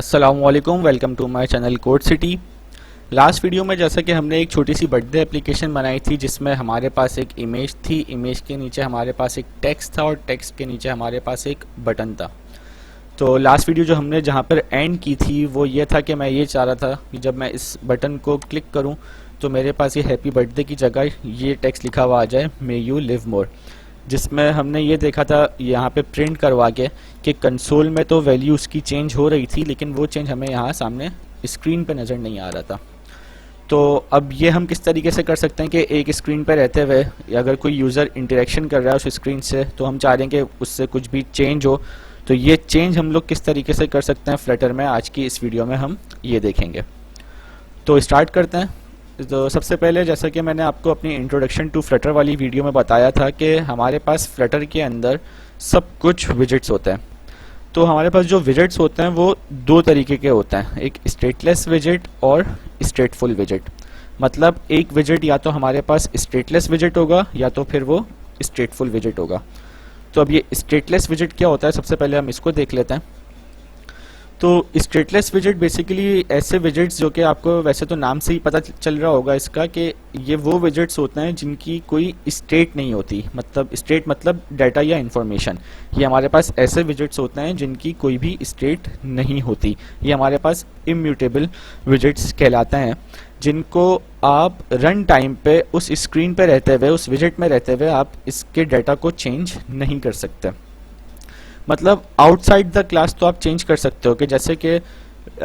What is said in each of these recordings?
अस्सलामुअलैकुम, welcome to my channel code city. Last video में जैसा कि हमने एक छोटी सी बर्थडे एप्लीकेशन बनाई थी जिसमें हमारे पास एक इमेज थी, इमेज के नीचे हमारे पास एक टेक्स्ट था और टेक्स्ट के नीचे हमारे पास एक बटन था। तो लास्ट वीडियो जो हमने जहाँ पर एंड की थी वो ये था कि मैं ये चाह रहा था कि जब मैं इस बटन को क्लिक करूँ तो मेरे पास ये हैप्पी बर्थडे की जगह ये टेक्स्ट लिखा हुआ आ जाए, मे यू लिव मोर। जिसमें हमने ये देखा था यहाँ पे प्रिंट करवा के कि कंसोल में तो वैल्यू उसकी चेंज हो रही थी, लेकिन वो चेंज हमें यहाँ सामने स्क्रीन पे नज़र नहीं आ रहा था। तो अब ये हम किस तरीके से कर सकते हैं कि एक स्क्रीन पे रहते हुए अगर कोई यूज़र इंटरेक्शन कर रहा है उस स्क्रीन से तो हम चाह रहे हैं कि उससे कुछ भी चेंज हो, तो ये चेंज हम लोग किस तरीके से कर सकते हैं फ्लटर में, आज की इस वीडियो में हम ये देखेंगे। तो स्टार्ट करते हैं। तो सबसे पहले जैसा कि मैंने आपको अपनी इंट्रोडक्शन टू फ्लटर वाली वीडियो में बताया था कि हमारे पास फ्लटर के अंदर सब कुछ विजेट्स होते हैं। तो हमारे पास जो विजेट्स होते हैं वो दो तरीके के होते हैं, एक स्टेटलेस विजेट और स्टेटफुल विजेट। मतलब एक विजेट या तो हमारे पास स्टेटलेस विजेट होगा या तो फिर वो स्टेटफुल विजेट होगा। तो अब ये स्टेटलेस विजेट क्या होता है, सबसे पहले हम इसको देख लेते हैं। तो स्टेटलेस विजेट बेसिकली ऐसे विजेट्स जो कि आपको वैसे तो नाम से ही पता चल रहा होगा इसका कि ये वो विजेट्स होते हैं जिनकी कोई स्टेट नहीं होती, मतलब स्टेट मतलब डाटा या इंफॉर्मेशन। ये हमारे पास ऐसे विजेट्स होते हैं जिनकी कोई भी स्टेट नहीं होती। ये हमारे पास इम्यूटेबल विजेट्स कहलाते हैं, जिनको आप रन टाइम पे उस स्क्रीन पे रहते हुए, उस विजेट में रहते हुए आप इसके डाटा को चेंज नहीं कर सकते। मतलब आउटसाइड द क्लास तो आप चेंज कर सकते हो कि जैसे कि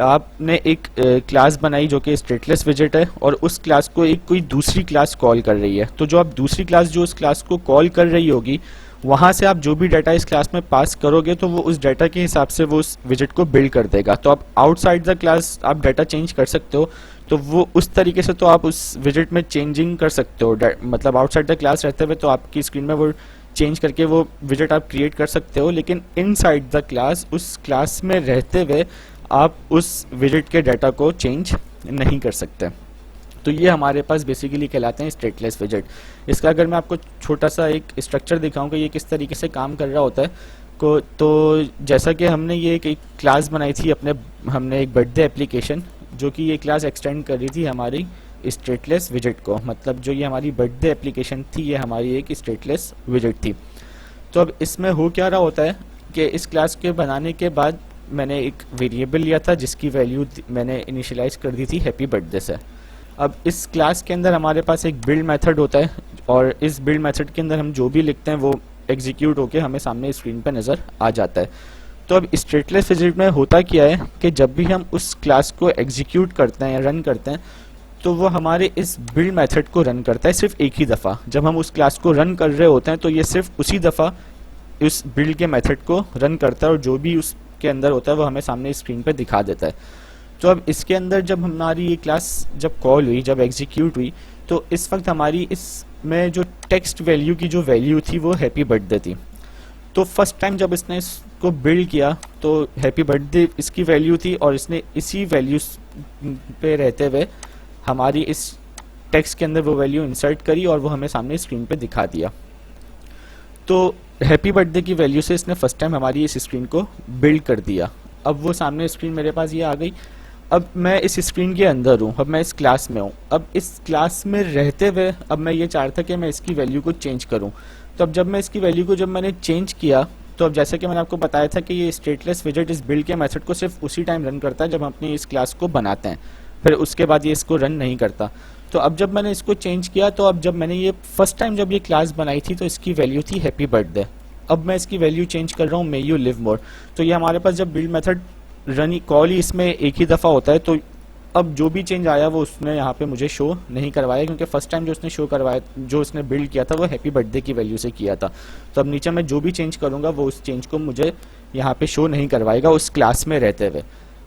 आपने एक क्लास बनाई जो कि स्टेटलेस विजेट है और उस क्लास को एक कोई दूसरी क्लास कॉल कर रही है, तो जो आप दूसरी क्लास जो उस क्लास को कॉल कर रही होगी वहाँ से आप जो भी डाटा इस क्लास में पास करोगे तो वो उस डाटा के हिसाब से वो उस विजेट को बिल्ड कर देगा। तो आप आउटसाइड द क्लास आप डाटा चेंज कर सकते हो, तो वो उस तरीके से तो आप उस विजेट में चेंजिंग कर सकते हो। मतलब आउटसाइड द क्लास रहते हुए तो आपकी स्क्रीन में वो चेंज करके वो विजेट आप क्रिएट कर सकते हो, लेकिन इनसाइड द क्लास उस क्लास में रहते हुए आप उस विजेट के डाटा को चेंज नहीं कर सकते। तो ये हमारे पास बेसिकली कहलाते हैं स्टेटलेस विजेट। इसका अगर मैं आपको छोटा सा एक स्ट्रक्चर दिखाऊं कि ये किस तरीके से काम कर रहा होता है को, तो जैसा कि हमने ये एक क्लास बनाई थी हमने एक बर्थडे एप्लीकेशन, जो कि ये क्लास एक्सटेंड कर रही थी हमारी स्टेटलेस विजेट को। मतलब जो ये हमारी बर्थडे एप्लीकेशन थी ये हमारी एक स्टेटलेस विजेट थी। तो अब इसमें हो क्या रहा होता है कि इस क्लास के बनाने के बाद मैंने एक वेरिएबल लिया था जिसकी वैल्यू मैंने इनिशियलाइज कर दी थी हैप्पी बर्थडे से। अब इस क्लास के अंदर हमारे पास एक बिल्ड मेथड होता है और इस बिल्ड मेथड के अंदर हम जो भी लिखते हैं वो एग्जीक्यूट होके हमें सामने स्क्रीन पर नज़र आ जाता है। तो अब स्टेटलेस विजेट में होता क्या है कि जब भी हम उस क्लास को एग्जीक्यूट करते हैं या रन करते हैं तो वो हमारे इस बिल्ड मेथड को रन करता है सिर्फ एक ही दफ़ा। जब हम उस क्लास को रन कर रहे होते हैं तो ये सिर्फ उसी दफ़ा उस बिल्ड के मेथड को रन करता है और जो भी उसके अंदर होता है वो हमें सामने स्क्रीन पर दिखा देता है। तो अब इसके अंदर जब हमारी ये क्लास जब कॉल हुई, जब एग्जीक्यूट हुई, तो इस वक्त हमारी इसमें जो टेक्स्ट वैल्यू की जो वैल्यू थी वो हैप्पी बर्थडे थी। तो फर्स्ट टाइम जब इसने इसको बिल्ड किया तो हैप्पी बर्थडे इसकी वैल्यू थी और इसने इसी वैल्यू पे रहते हुए हमारी इस टेक्स्ट के अंदर वो वैल्यू इंसर्ट करी और वो हमें सामने स्क्रीन पे दिखा दिया। तो हैप्पी बर्थडे की वैल्यू से इसने फर्स्ट टाइम हमारी इस स्क्रीन को बिल्ड कर दिया। अब वो सामने स्क्रीन मेरे पास ये आ गई। अब मैं इस स्क्रीन के अंदर हूँ, अब मैं इस क्लास में हूँ। अब इस क्लास में रहते हुए अब मैं ये चाहता कि मैं इसकी वैल्यू को चेंज करूँ। तो अब जब मैं इसकी वैल्यू को जब मैंने चेंज किया तो अब जैसे कि मैंने आपको बताया था कि ये स्टेटलेस विजेट इस बिल्ड के मेथड को सिर्फ उसी टाइम रन करता है जब हम अपनी इस क्लास को बनाते हैं, फिर उसके बाद ये इसको रन नहीं करता। तो अब जब मैंने इसको चेंज किया तो अब जब मैंने ये फर्स्ट टाइम जब ये क्लास बनाई थी तो इसकी वैल्यू थी हैप्पी बर्थडे। अब मैं इसकी वैल्यू चेंज कर रहा हूँ मे यू लिव मोर। तो ये हमारे पास जब बिल्ड मेथड रन कॉल ही इसमें एक ही दफ़ा होता है, तो अब जो भी चेंज आया वो उसने यहाँ पे मुझे शो नहीं करवाया, क्योंकि फर्स्ट टाइम जो उसने शो करवाया, जो उसने बिल्ड किया था वो हैप्पी बर्थडे की वैल्यू से किया था। तो अब नीचे मैं जो भी चेंज करूँगा वो उस चेंज को मुझे यहाँ पे शो नहीं करवाएगा उस क्लास में रहते हुए।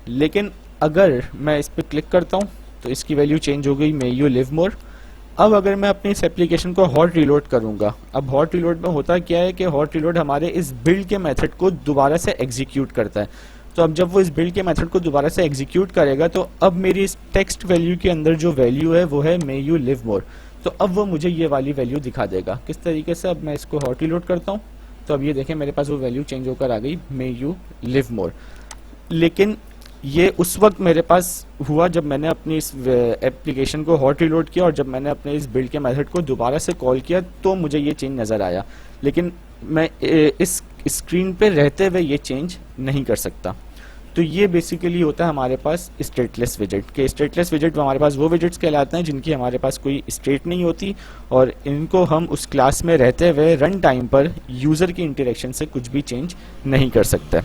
लेकिन अगर मैं इस पर क्लिक करता हूँ तो इसकी वैल्यू चेंज हो गई, मे यू लिव मोर। अब अगर मैं अपनी इस एप्लीकेशन को हॉट रिलोड करूँगा, अब हॉट रिलोड में होता क्या है कि हॉट रिलोड हमारे इस बिल्ड के मेथड को दोबारा से एग्जीक्यूट करता है। तो अब जब वो इस बिल्ड के मेथड को दोबारा से एग्जीक्यूट करेगा तो अब मेरी इस टेक्स्ट वैल्यू के अंदर जो वैल्यू है वो है मे यू लिव मोर। तो अब वो मुझे ये वाली वैल्यू दिखा देगा। किस तरीके से, अब मैं इसको हॉट रिलोड करता हूँ तो अब ये देखें मेरे पास वो वैल्यू चेंज होकर आ गई, मे यू लिव मोर। लेकिन ये उस वक्त मेरे पास हुआ जब मैंने अपनी इस एप्लीकेशन को हॉट रीलोड किया और जब मैंने अपने इस बिल्ड के मेथड को दोबारा से कॉल किया तो मुझे ये चेंज नज़र आया, लेकिन मैं इस स्क्रीन पे रहते हुए ये चेंज नहीं कर सकता। तो ये बेसिकली होता है हमारे पास स्टेटलेस विजेट के। स्टेटलेस विजेट हमारे पास वो विजेट्स कहलाते हैं जिनकी हमारे पास कोई स्टेट नहीं होती और इनको हम उस क्लास में रहते हुए रन टाइम पर यूज़र की इंटरेक्शन से कुछ भी चेंज नहीं कर सकते।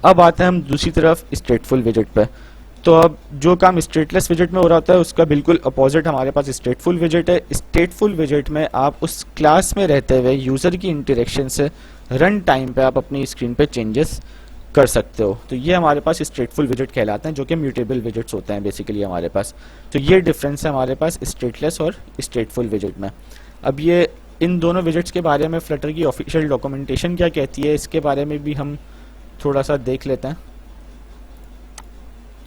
अब आते हैं हम दूसरी तरफ स्टेटफुल विजेट पे। तो अब जो काम स्टेटलेस विजेट में हो रहा होता है उसका बिल्कुल अपोजिट हमारे पास स्टेटफुल विजेट है। स्टेटफुल विजेट में आप उस क्लास में रहते हुए यूज़र की इंटरेक्शन से रन टाइम पे आप अपनी स्क्रीन पे चेंजेस कर सकते हो। तो ये हमारे पास स्टेटफुल विजेट कहलाते हैं जो कि म्यूटेबल विजेट्स होते हैं बेसिकली हमारे पास। तो ये डिफरेंस है हमारे पास स्टेटलेस और स्टेटफुल विजेट में। अब ये इन दोनों विजेट्स के बारे में फ्लटर की ऑफिशियल डॉक्यूमेंटेशन क्या कहती है इसके बारे में भी हम थोड़ा सा देख लेते हैं।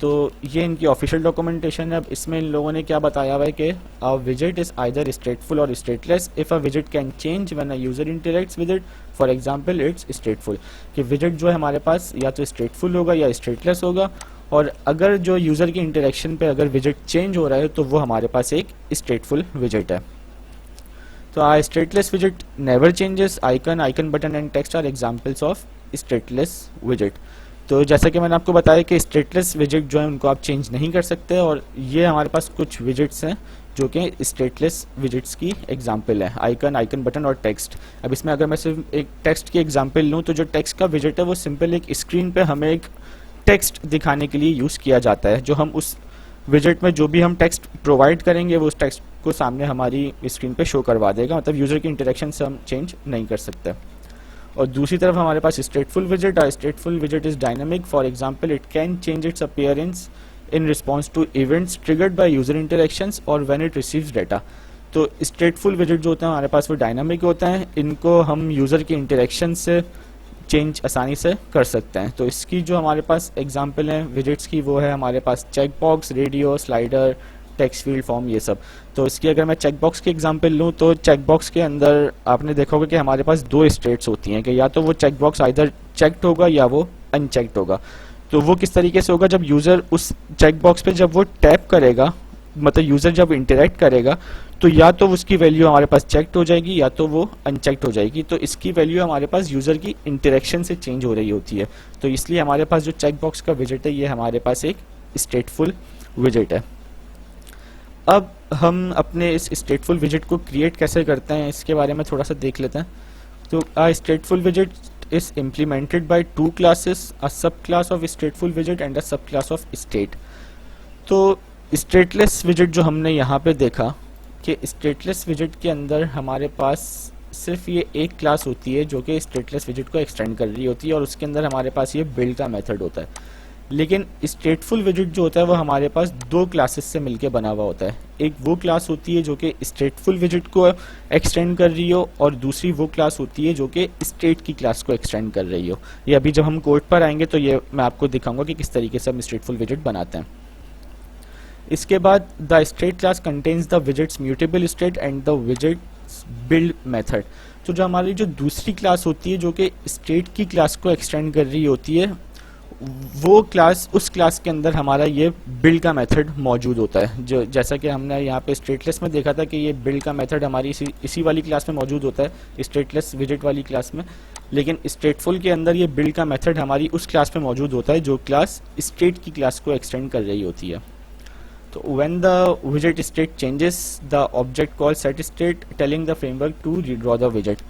तो ये इनकी ऑफिशियल डॉक्यूमेंटेशन है। अब इसमें इन लोगों ने क्या बताया हुआ है कि अ विजेट इज आइदर स्टेटफुल और स्टेटलेस इफ अ विजेट can change when a user interacts with it, for example it's stateful. कि विजेट जो है हमारे पास या तो स्टेटफुल होगा या स्टेटलेस होगा, और अगर जो यूजर की इंटरेक्शन पे अगर विजेट चेंज हो रहा है तो वो हमारे पास एक स्टेटफुल विजेट है। तो आ stateless विजेट never changes. Icon button and text are examples of stateless विजेट। तो जैसा कि मैंने आपको बताया कि स्टेटलेस विजेट जो है उनको आप चेंज नहीं कर सकते, और ये हमारे पास कुछ विजेट्स हैं जो कि स्टेटलेस विजेट्स की एग्जांपल है, आइकन बटन और टेक्स्ट। अब इसमें अगर मैं सिर्फ एक टेक्स्ट की एग्जांपल लूँ तो जो टेक्स्ट का विजेट है वो सिंपल एक स्क्रीन पे हमें एक टेक्स्ट दिखाने के लिए यूज़ किया जाता है। जो हम उस विजेट में जो भी हम टेक्स्ट प्रोवाइड करेंगे वो उस टेक्स्ट को सामने हमारी स्क्रीन पे शो करवा देगा, मतलब यूज़र की इंटरेक्शन से हम चेंज नहीं कर सकते। और दूसरी तरफ हमारे पास स्टेटफुल विजेट है। स्टेटफुल विजेट is dynamic, for example it can change its appearance in response to events triggered by user interactions और व्हेन इट रिसीव्स डेटा। तो स्टेटफुल विजेट जो होते हैं हमारे पास वो डायनामिक होते हैं, इनको हम यूज़र की इंटरेक्शन से चेंज आसानी से कर सकते हैं। तो इसकी जो हमारे पास एग्जांपल है विजेट्स की वो है हमारे पास check box, radio, slider, text field form, ये सब। तो इसकी अगर मैं चेक बॉक्स की एग्जांपल लूँ तो चेक बॉक्स के अंदर आपने देखा होगा कि हमारे पास दो स्टेट्स होती हैं कि या तो वो चेक बॉक्स आइदर चेक्ड होगा या वो अनचेक्ड होगा। तो वो किस तरीके से होगा, जब यूज़र उस चेक बॉक्स पे जब वो टैप करेगा, मतलब यूज़र जब इंटरेक्ट करेगा तो या तो उसकी वैल्यू हमारे पास चेक्ड हो जाएगी या तो वो अनचेक्ड हो जाएगी। तो इसकी वैल्यू हमारे पास यूज़र की इंटरेक्शन से चेंज हो रही होती है। तो इसलिए हमारे पास जो चेक बॉक्स का विजेट है ये हमारे पास एक स्टेटफुल विजेट है। अब हम अपने इस स्टेटफुल विजेट को क्रिएट कैसे करते हैं इसके बारे में थोड़ा सा देख लेते हैं। तो a stateful widget is implemented by two classes, a subclass of stateful widget and a subclass of state। तो stateless widget जो हमने यहाँ पे देखा कि stateless widget के अंदर हमारे पास सिर्फ ये एक क्लास होती है जो कि stateless widget को एक्सटेंड कर रही होती है और उसके अंदर हमारे पास ये बिल्ड का मेथड होता है। लेकिन स्टेटफुल विजेट जो होता है वो हमारे पास दो क्लासेस से मिलके बना हुआ होता है। एक वो क्लास होती है जो कि स्टेटफुल विजेट को एक्सटेंड कर रही हो और दूसरी वो क्लास होती है जो कि स्टेट की क्लास को एक्सटेंड कर रही हो। ये अभी जब हम कोड पर आएंगे तो ये मैं आपको दिखाऊंगा कि किस तरीके से हम स्टेटफुल विजेट बनाते हैं। इसके बाद the state class contains the widgets mutable state and the widgets build method. तो जो हमारी जो दूसरी क्लास होती है जो कि स्टेट की क्लास को एक्सटेंड कर रही होती है वो क्लास, उस क्लास के अंदर हमारा ये बिल्ड का मेथड मौजूद होता है। जो जैसा कि हमने यहाँ पे स्टेटलेस में देखा था कि ये बिल्ड का मेथड हमारी इसी वाली क्लास में मौजूद होता है, स्टेटलेस विजेट वाली क्लास में। लेकिन स्टेटफुल के अंदर ये बिल्ड का मेथड हमारी उस क्लास में मौजूद होता है जो क्लास स्टेट की क्लास को एक्सटेंड कर रही होती है। तो when the विजेट state changes the object call set state telling the framework to redraw the विजेट।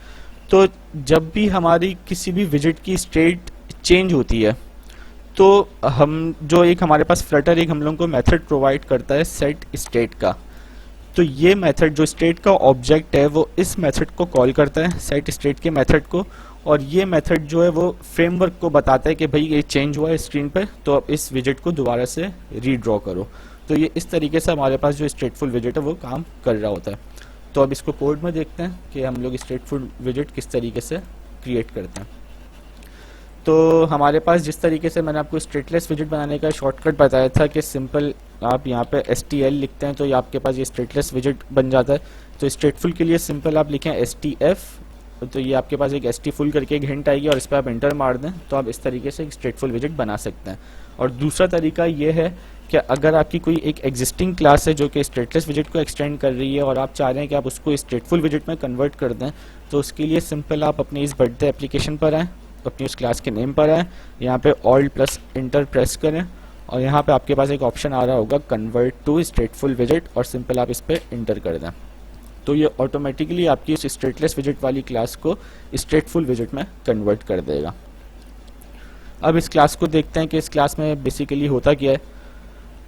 तो जब भी हमारी किसी भी विजेट की स्टेट चेंज होती है तो हम जो एक हमारे पास फ्लटर एक हम लोगों को मेथड प्रोवाइड करता है सेट स्टेट का। तो ये मेथड जो स्टेट का ऑब्जेक्ट है वो इस मेथड को कॉल करता है, सेट स्टेट के मेथड को, और ये मेथड जो है वो फ्रेमवर्क को बताता है कि भाई ये चेंज हुआ है स्क्रीन पर तो अब इस विजेट को दोबारा से रीड्रॉ करो। तो ये इस तरीके से हमारे पास जो स्टेटफुल विजेट है वो काम कर रहा होता है। तो अब इसको कोड में देखते हैं कि हम लोग स्टेटफुल विजेट किस तरीके से क्रिएट करते हैं। तो हमारे पास जिस तरीके से मैंने आपको स्टेटलेस विजेट बनाने का शॉर्टकट बताया था कि सिंपल आप यहाँ पे STL लिखते हैं तो ये आपके पास ये स्टेटलेस विजेट बन जाता है। तो स्टेटफुल के लिए सिंपल आप लिखें STF तो ये आपके पास एक st_full करके एक हिंट आएगी और इस पर आप इंटर मार दें तो आप इस तरीके से एक स्टेटफुल विजिट बना सकते हैं। और दूसरा तरीका ये है कि अगर आपकी कोई एक एग्जिस्टिंग क्लास है जो कि स्टेटलेस विजिट को एक्सटेंड कर रही है और आप चाह रहे हैं कि आप उसको स्टेटफुल विजिट में कन्वर्ट कर दें, तो उसके लिए सिंपल आप अपनी इस बर्थडे एप्लीकेशन पर आएँ, अपनी उस क्लास के नेम पर आएँ, यहाँ पे ऑल्ट प्लस इंटर प्रेस करें और यहाँ पे आपके पास एक ऑप्शन आ रहा होगा कन्वर्ट टू स्टेटफुल विजिट और सिंपल आप इस पर इंटर कर दें। तो ये ऑटोमेटिकली आपकी इस स्टेटलेस विजिट वाली क्लास को स्टेटफुल विजिट में कन्वर्ट कर देगा। अब इस क्लास को देखते हैं कि इस क्लास में बेसिकली होता क्या है।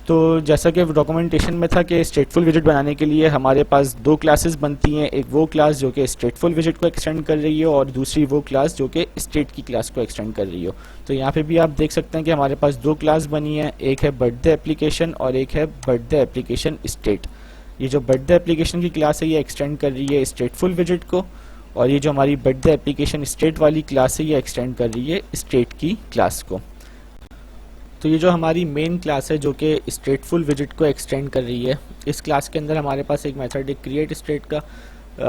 तो जैसा कि डॉक्यूमेंटेशन में था कि स्टेटफुल विजिट बनाने के लिए हमारे पास दो क्लासेस बनती हैं, एक वो क्लास जो कि स्टेटफुल विजिट को एक्सटेंड कर रही हो और दूसरी वो क्लास जो कि स्टेट की क्लास को एक्सटेंड कर रही हो। तो यहाँ पे भी आप देख सकते हैं कि हमारे पास दो क्लास बनी है, एक है बर्थडे एप्लीकेशन और एक है बर्थडे एप्लीकेशन स्टेट। ये जो बर्थडे एप्लीकेशन की क्लास है ये एक्सटेंड कर रही है स्टेटफुल विजिट को और ये जो हमारी बर्थडे एप्लीकेशन स्टेट वाली क्लास है ये एक्सटेंड कर रही है स्टेट की क्लास को। तो ये जो हमारी मेन क्लास है जो कि स्टेटफुल विजिट को एक्सटेंड कर रही है, इस क्लास के अंदर हमारे पास एक मेथड है क्रिएट स्टेट का।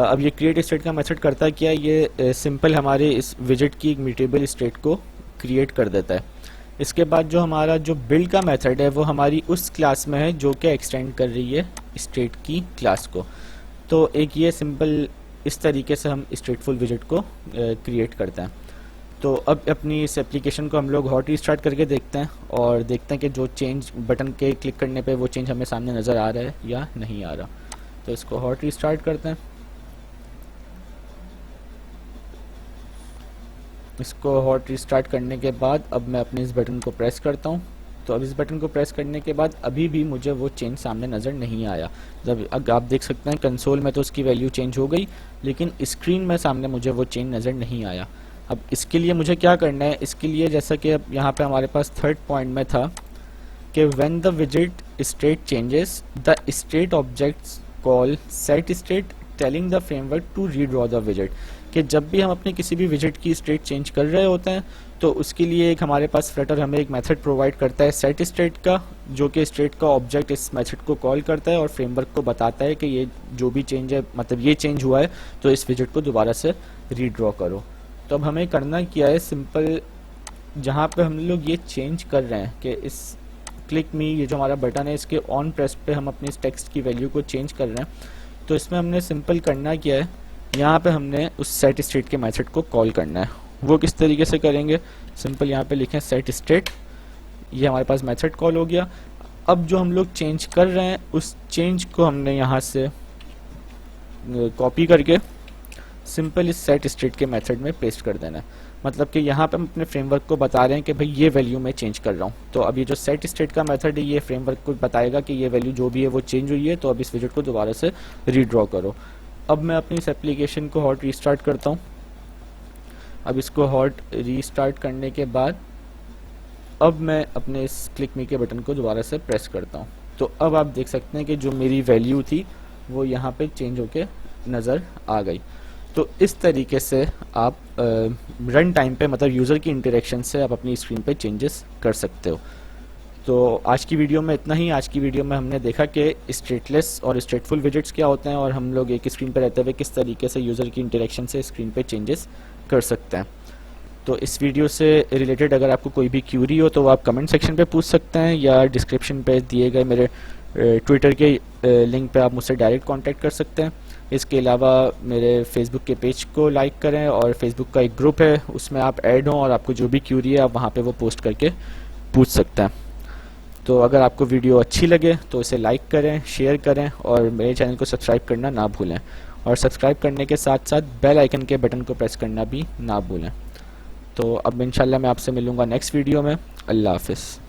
अब ये क्रिएट स्टेट का मेथड करता क्या है, ये सिंपल हमारे इस विजिट की एक म्यूटेबल स्टेट को क्रिएट कर देता है। इसके बाद जो हमारा जो बिल्ड का मेथड है वो हमारी उस क्लास में है जो कि एक्सटेंड कर रही है स्टेट की क्लास को। तो एक ये सिंपल इस तरीके से हम स्टेटफुल विजिट को क्रिएट करते हैं। तो अब अपनी इस एप्लीकेशन को हम लोग हॉट रीस्टार्ट करके देखते हैं और देखते हैं कि जो चेंज बटन के क्लिक करने पे वो चेंज हमें सामने नज़र आ रहा है या नहीं आ रहा। तो इसको हॉट रीस्टार्ट करते हैं। इसको हॉट रीस्टार्ट करने के बाद अब मैं अपने इस बटन को प्रेस करता हूँ। तो अब इस बटन को प्रेस करने के बाद अभी भी मुझे वो चेंज सामने नज़र नहीं आया। जब आप देख सकते हैं कंसोल में तो उसकी वैल्यू चेंज हो गई, लेकिन स्क्रीन में सामने मुझे वो चेंज नज़र नहीं आया। अब इसके लिए मुझे क्या करना है, इसके लिए जैसा कि अब यहाँ पे हमारे पास थर्ड पॉइंट में था कि when the visit state changes the state objects call set state telling the framework to redraw the visit, कि जब भी हम अपने किसी भी विजिट की स्टेट चेंज कर रहे होते हैं तो उसके लिए एक हमारे पास फ्लटर हमें एक मेथड प्रोवाइड करता है सेट स्टेट का, जो कि स्टेट का ऑब्जेक्ट इस मेथड को कॉल करता है और फ्रेमवर्क को बताता है कि ये जो भी चेंज है, मतलब ये चेंज हुआ है तो इस विजिट को दोबारा से रीड्रॉ करो। तो अब हमें करना क्या है, सिंपल जहाँ पे हम लोग ये चेंज कर रहे हैं कि इस क्लिक मी ये जो हमारा बटन है इसके ऑन प्रेस पे हम अपनी इस टेक्स्ट की वैल्यू को चेंज कर रहे हैं, तो इसमें हमने सिंपल करना क्या है, यहाँ पे हमने उस सेट स्टेट के मेथड को कॉल करना है। वो किस तरीके से करेंगे, सिंपल यहाँ पे लिखें सेट स्टेट, ये हमारे पास मेथड कॉल हो गया। अब जो हम लोग चेंज कर रहे हैं उस चेंज को हमने यहाँ से कॉपी करके सिंपल इस सेट स्टेट के मेथड में पेस्ट कर देना है। मतलब कि यहाँ पे हम अपने फ्रेमवर्क को बता रहे हैं कि भाई ये वैल्यू मैं चेंज कर रहा हूँ। तो अब ये जो सेट स्टेट का मेथड है ये फ्रेमवर्क को बताएगा कि ये वैल्यू जो भी है वो चेंज हुई है, तो अब इस विजिट को दोबारा से रीड्रॉ करो। अब मैं अपनी इस एप्लीकेशन को हॉट रीस्टार्ट करता हूँ। अब इसको हॉट रीस्टार्ट करने के बाद अब मैं अपने इस क्लिक मी के बटन को दोबारा से प्रेस करता हूँ। तो अब आप देख सकते हैं कि जो मेरी वैल्यू थी वो यहाँ पे चेंज होके नज़र आ गई। तो इस तरीके से आप रन टाइम पे, मतलब यूज़र की इंटरेक्शन से आप अपनी स्क्रीन पे चेंजेस कर सकते हो। तो आज की वीडियो में इतना ही। आज की वीडियो में हमने देखा कि स्टेटलेस और स्टेटफुल विजिट्स क्या होते हैं और हम लोग एक स्क्रीन पर रहते हुए किस तरीके से यूज़र की इंटरेक्शन से स्क्रीन पे चेंजेस कर सकते हैं। तो इस वीडियो से रिलेटेड अगर आपको कोई भी क्यूरी हो तो वो आप कमेंट सेक्शन पे पूछ सकते हैं या डिस्क्रिप्शन पे दिए गए मेरे ट्विटर के लिंक पे आप मुझसे डायरेक्ट कांटेक्ट कर सकते हैं। इसके अलावा मेरे फेसबुक के पेज को लाइक करें और फेसबुक का एक ग्रुप है उसमें आप ऐड हों और आपको जो भी क्यूरी है आप वहाँ पे वो पोस्ट करके पूछ सकते हैं। तो अगर आपको वीडियो अच्छी लगे तो इसे लाइक करें, शेयर करें और मेरे चैनल को सब्सक्राइब करना ना भूलें। और सब्सक्राइब करने के साथ साथ बेल आइकन के बटन को प्रेस करना भी ना भूलें। तो अब इंशाल्लाह मैं आपसे मिलूँगा नेक्स्ट वीडियो में। अल्लाह हाफिज़।